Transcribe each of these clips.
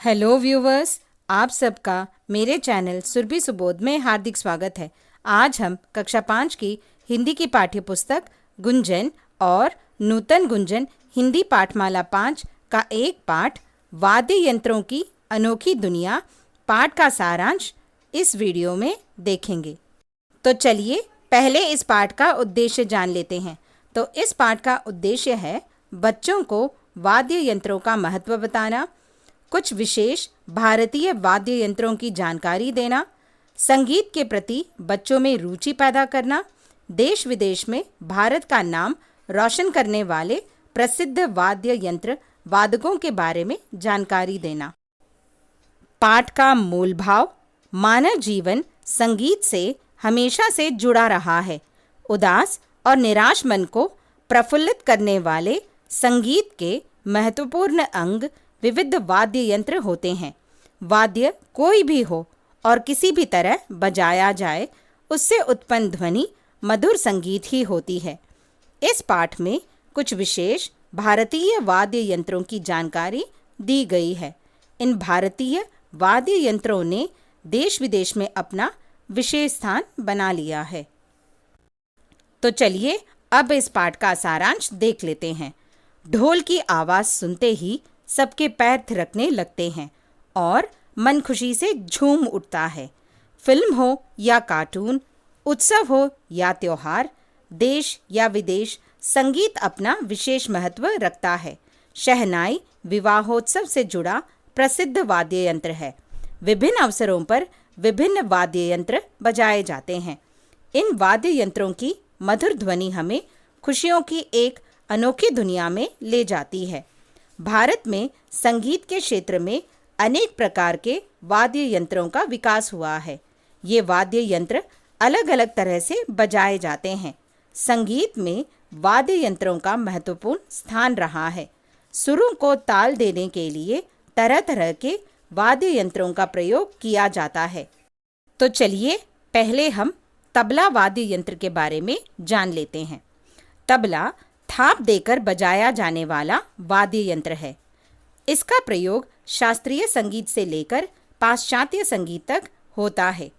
Hello viewers, आप सबका मेरे चैनल सुरभि सुबोध में हार्दिक स्वागत है। आज हम कक्षा 5 की हिंदी की पाठ्य पुस्तक गुंजन और नूतन गुंजन हिंदी पाठमाला 5 का एक पाठ वाद्य यंत्रों की अनोखी दुनिया पाठ का सारांश इस वीडियो में देखेंगे। तो चलिए पहले इस पाठ का उद्देश्य जान लेते हैं। तो इस पाठ का उद्देश्य है बच्चों को वाद्य यंत्रों का महत्व बताना, कुछ विशेष भारतीय वाद्य यंत्रों की जानकारी देना, संगीत के प्रति बच्चों में रुचि पैदा करना, देश विदेश में भारत का नाम रोशन करने वाले प्रसिद्ध वाद्य यंत्र वादकों के बारे में जानकारी देना। पाठ का मूल भाव: मानव जीवन संगीत से हमेशा से जुड़ा रहा है। उदास और निराश मन को प्रफुल्लित करने वाले संगीत के महत्वपूर्ण अंग विविध वाद्य यंत्र होते हैं। वाद्य कोई भी हो और किसी भी तरह बजाया जाए, उससे उत्पन्न ध्वनि मधुर संगीत ही होती है। इस पाठ में कुछ विशेष भारतीय वाद्य यंत्रों की जानकारी दी गई है। इन भारतीय वाद्य यंत्रों ने देश विदेश में अपना विशेष स्थान बना लिया है। तो चलिए अब इस पाठ का सारांश देख लेते हैं। ढोल की आवाज़ सुनते ही सबके पैर थिरकने लगते हैं और मन खुशी से झूम उठता है। फिल्म हो या कार्टून, उत्सव हो या त्योहार, देश या विदेश, संगीत अपना विशेष महत्व रखता है। शहनाई विवाहोत्सव से जुड़ा प्रसिद्ध वाद्य यंत्र है। विभिन्न अवसरों पर विभिन्न वाद्य यंत्र बजाए जाते हैं। इन वाद्य यंत्रों की मधुर ध्वनि हमें खुशियों की एक अनोखी दुनिया में ले जाती है। भारत में संगीत के क्षेत्र में अनेक प्रकार के वाद्य यंत्रों का विकास हुआ है। ये वाद्य यंत्र अलग अलग तरह से बजाए जाते हैं। संगीत में वाद्य यंत्रों का महत्वपूर्ण स्थान रहा है। सुरों को ताल देने के लिए तरह तरह के वाद्य यंत्रों का प्रयोग किया जाता है। तो चलिए पहले हम तबला वाद्य यंत्र के बारे में जान लेते हैं। तबला थाप देकर बजाया जाने वाला वाद्य यंत्र है। इसका प्रयोग शास्त्रीय संगीत से लेकर पाश्चात्य संगीत तक होता है।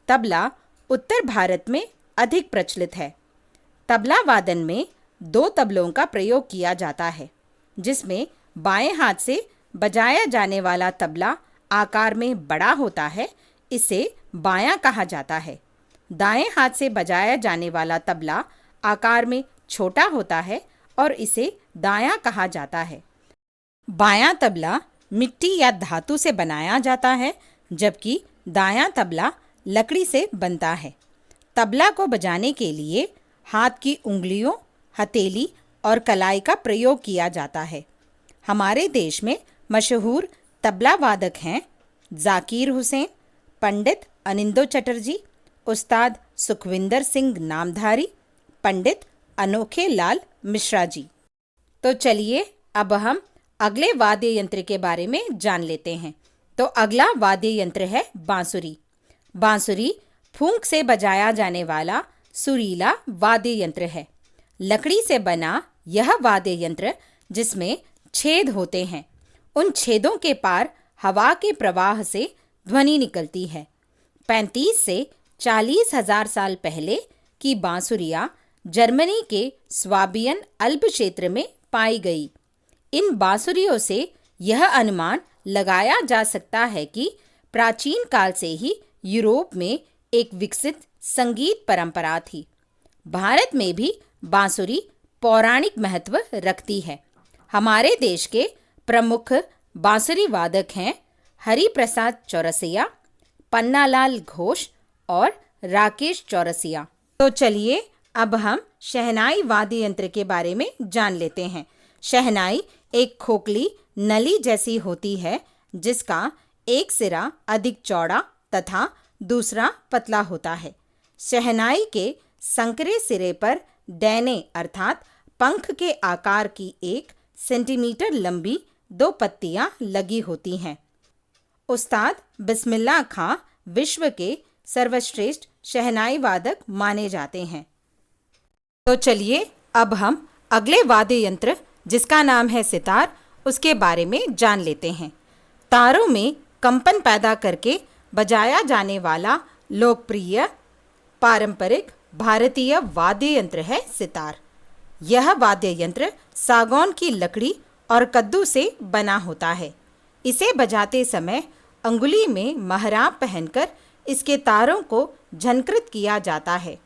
तबला उत्तर भारत में अधिक प्रचलित है। तबला वादन में दो तबलों का प्रयोग किया जाता है, जिसमें बाएं हाथ से बजाया जाने वाला तबला आकार में बड़ा होता है, इसे बायां कहा जाता है। दाएं हाथ से बजाया जाने वाला तबला आकार में छोटा होता है और इसे दायां कहा जाता है। बायां तबला मिट्टी या धातु से बनाया जाता है, जबकि दायां तबला लकड़ी से बनता है। तबला को बजाने के लिए हाथ की उंगलियों, हथेली और कलाई का प्रयोग किया जाता है। हमारे देश में मशहूर तबला वादक हैं जाकिर हुसैन, पंडित अनिंदो चटर्जी, उस्ताद सुखविंदर सिंह नामधारी, पंडित अनोखे लाल मिश्रा जी। तो चलिए अब हम अगले वाद्य यंत्र के बारे में जान लेते हैं। तो अगला वाद्य यंत्र है बांसुरी। बांसुरी फूंक से बजाया जाने वाला सुरीला वाद्य यंत्र है। लकड़ी से बना यह वाद्य यंत्र, जिसमें छेद होते हैं, उन छेदों के पार हवा के प्रवाह से ध्वनि निकलती है। 35 से 40 हजार साल पहले की बांसुरियां जर्मनी के स्वाबियन अल्प क्षेत्र में पाई गई। इन बांसुरियों से यह अनुमान लगाया जा सकता है कि प्राचीन काल से ही यूरोप में एक विकसित संगीत परंपरा थी। भारत में भी बांसुरी पौराणिक महत्व रखती है। हमारे देश के प्रमुख बांसुरी वादक हैं हरिप्रसाद चौरसिया, पन्नालाल घोष और राकेश चौरसिया। तो चलिए अब हम शहनाई वाद्य यंत्र के बारे में जान लेते हैं। शहनाई एक खोखली नली जैसी होती है, जिसका एक सिरा अधिक चौड़ा तथा दूसरा पतला होता है। शहनाई के संकरे सिरे पर डैने अर्थात पंख के आकार की 1 सेंटीमीटर लंबी 2 पत्तियां लगी होती हैं। उस्ताद बिस्मिल्लाह खां विश्व के सर्वश्रेष्ठ शहनाई वादक माने जाते हैं। तो चलिए अब हम अगले वाद्य यंत्र, जिसका नाम है सितार, उसके बारे में जान लेते हैं। तारों में कंपन पैदा करके बजाया जाने वाला लोकप्रिय पारंपरिक भारतीय वाद्य यंत्र है सितार। यह वाद्य यंत्र सागौन की लकड़ी और कद्दू से बना होता है। इसे बजाते समय अंगुली में महराब पहनकर इसके तारों को झनकृत किया जाता है।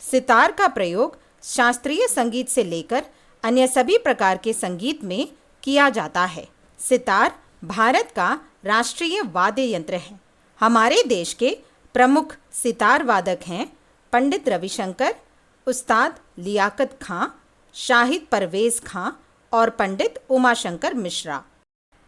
सितार का प्रयोग शास्त्रीय संगीत से लेकर अन्य सभी प्रकार के संगीत में किया जाता है। सितार भारत का राष्ट्रीय वाद्य यंत्र है। हमारे देश के प्रमुख सितार वादक हैं पंडित रविशंकर, उस्ताद लियाकत खां, शाहिद परवेज खां और पंडित उमाशंकर मिश्रा।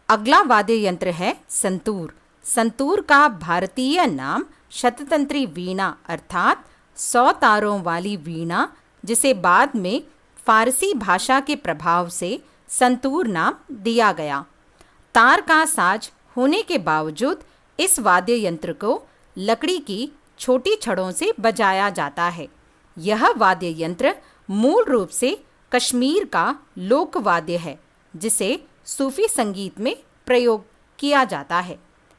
अगला वाद्य यंत्र है संतूर। संतूर का भारतीय नाम शततंत्री वीणा अर्थात 100 तारों वाली वीणा, जिसे बाद में फारसी भाषा के प्रभाव से संतूर नाम दिया गया। तार का साज होने के बावजूद इस वाद्य यंत्र को लकड़ी की छोटी छड़ों से बजाया जाता है। यह वाद्य यंत्र मूल रूप से कश्मीर का लोक वाद्य है, जिसे सूफी संगीत में प्रयोग किया जाता है।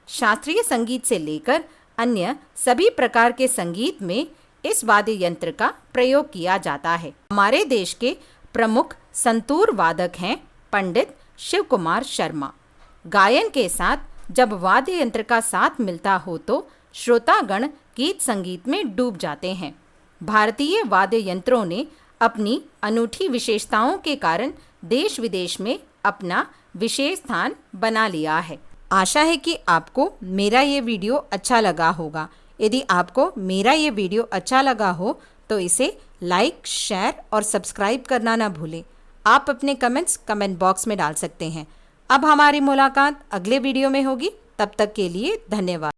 शास्त्रीय संगीत से लेकर अन्य सभी प्रकार के संगीत में इस वाद्य यंत्र का प्रयोग किया जाता है। हमारे देश के प्रमुख संतूर वादक हैं पंडित शिव कुमार शर्मा। गायन के साथ जब वाद्य यंत्र का साथ मिलता हो तो श्रोतागण गीत संगीत में डूब जाते हैं। भारतीय वाद्य यंत्रों ने अपनी अनूठी विशेषताओं के कारण देश विदेश में अपना विशेष स्थान बना लिया है। आशा है कि आपको मेरा ये वीडियो अच्छा लगा होगा। यदि आपको मेरा ये वीडियो अच्छा लगा हो तो इसे लाइक, शेयर और सब्सक्राइब करना ना भूलें। आप अपने कमेंट्स कमेंट बॉक्स में डाल सकते हैं। अब हमारी मुलाकात अगले वीडियो में होगी। तब तक के लिए धन्यवाद।